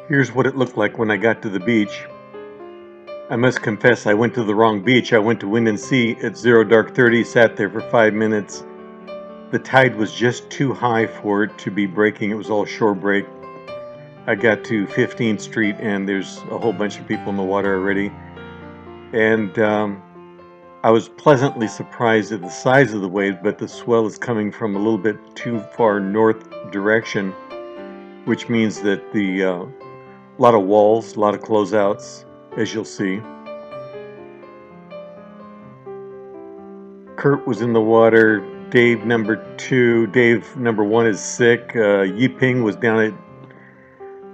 Here's what it looked like when I got to the beach. I must confess I went to the wrong beach. I went to Wind and Sea at 0 dark 30, sat there for 5 minutes. The tide was just too high for it to be breaking. It was all shore break. I got to 15th Street and there's a whole bunch of people in the water already. And I was pleasantly surprised at the size of the wave, but the swell is coming from a little bit too far north direction, which means that a lot of walls, a lot of closeouts, as you'll see. Kurt was in the water. Dave number 2, Dave number 1 is sick. Yiping was down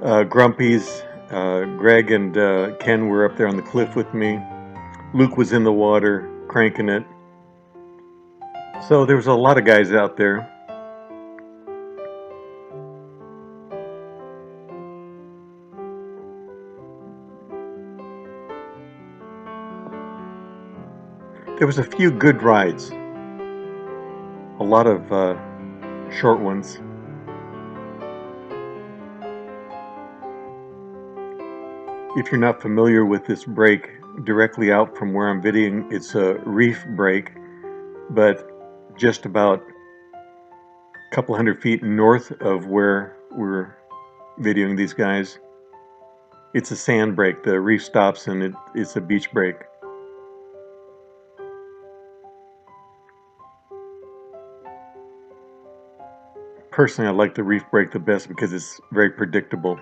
at Grumpy's. Greg and Ken were up there on the cliff with me. Luke was in the water, cranking it. So there was a lot of guys out there. There was a few good rides. A lot of short ones. If you're not familiar with this break, directly out from where I'm videoing, it's a reef break, but just about a couple hundred feet north of where we're videoing these guys, it's a sand break. The reef stops and it's a beach break. Personally, I like the reef break the best because it's very predictable.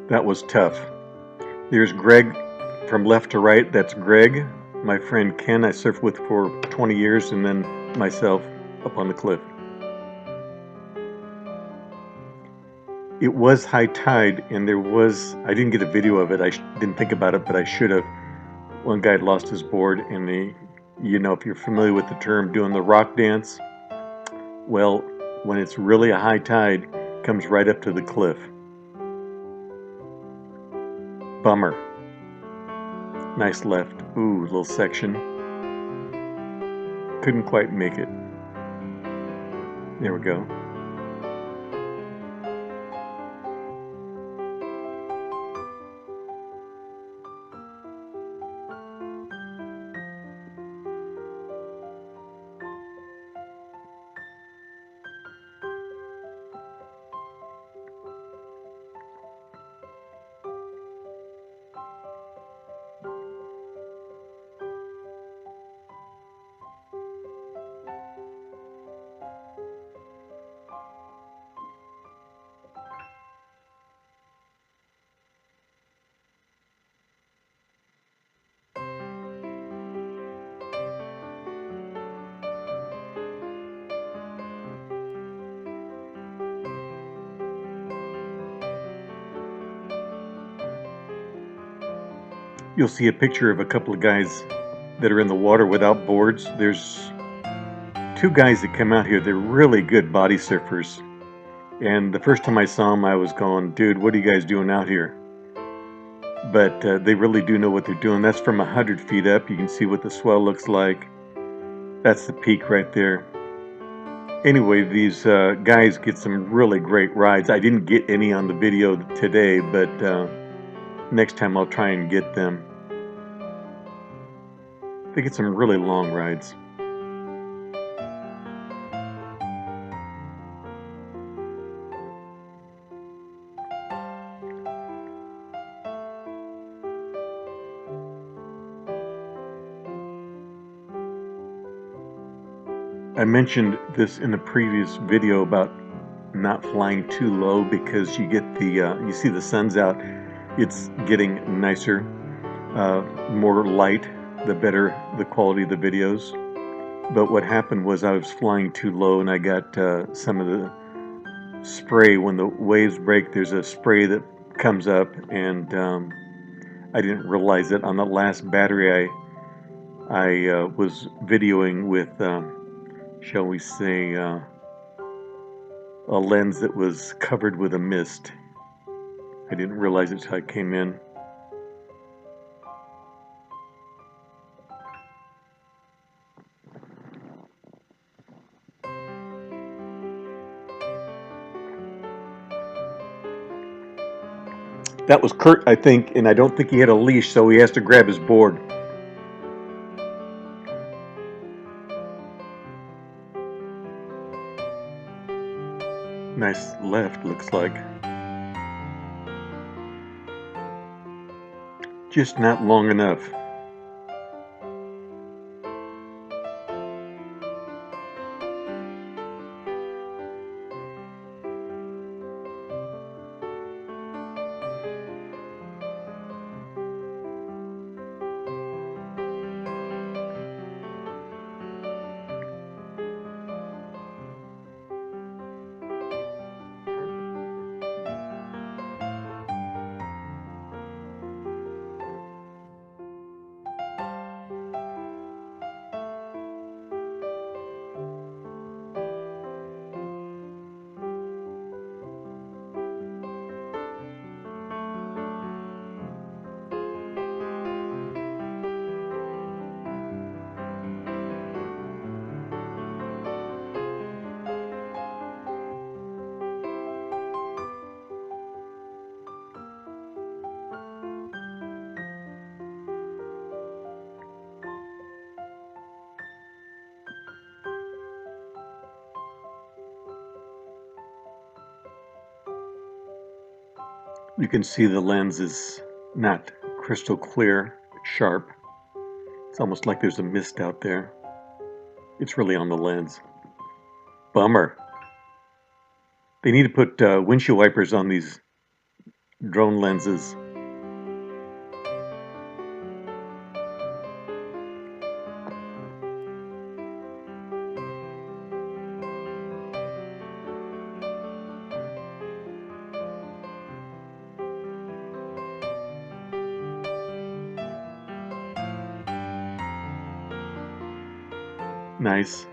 That was tough. There's Greg from left to right. That's Greg, my friend Ken I surfed with for 20 years, and then myself up on the cliff. It was high tide, and I didn't get a video of it. I didn't think about it, but I should have. One guy had lost his board, and if you're familiar with the term, doing the rock dance, well, when it's really a high tide, it comes right up to the cliff. Bummer. Nice left. Ooh, little section. Couldn't quite make it. There we go. You'll see a picture of a couple of guys that are in the water without boards. There's 2 guys that come out here. They're really good body surfers. And the first time I saw them, I was going, dude, what are you guys doing out here? But they really do know what they're doing. That's from 100 feet up. You can see what the swell looks like. That's the peak right there. Anyway, these guys get some really great rides. I didn't get any on the video today, but next time I'll try and get them. They get some really long rides. I mentioned this in a previous video about not flying too low because you get you see the sun's out. It's getting nicer, more light, the better the quality of the videos. But what happened was I was flying too low, and I got some of the spray. When the waves break, there's a spray that comes up, and I didn't realize it. On the last battery, I was videoing with, shall we say, a lens that was covered with a mist. I didn't realize it until I came in. That was Kurt, I think, and I don't think he had a leash, so he has to grab his board. Nice left, looks like. Just not long enough. You can see the lens is not crystal clear, sharp. It's almost like there's a mist out there. It's really on the lens. Bummer. They need to put windshield wipers on these drone lenses. Nice.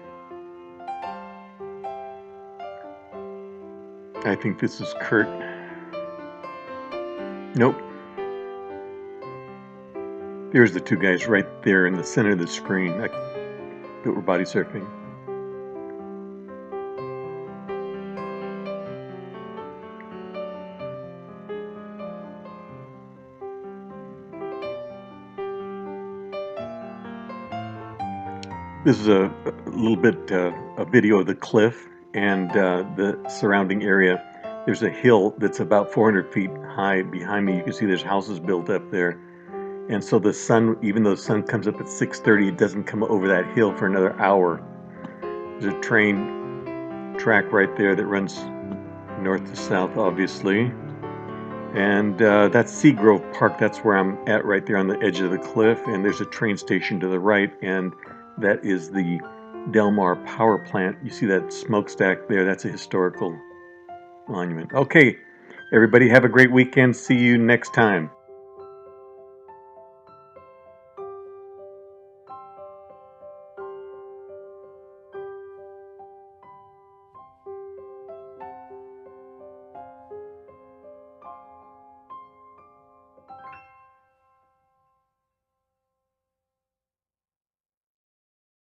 I think this is Kurt. Nope. There's the two guys right there in the center of the screen that were body surfing. This is a little bit a video of the cliff and the surrounding area. There's a hill that's about 400 feet high behind me. You can see there's houses built up there. And so the sun, even though the sun comes up at 6:30, it doesn't come over that hill for another hour. There's a train track right there that runs north to south, obviously. And that's Seagrove Park. That's where I'm at right there on the edge of the cliff. And there's a train station to the right, and that is the Delmar power plant. You see that smokestack there? That's a historical monument. Okay, everybody have a great weekend. See you next time.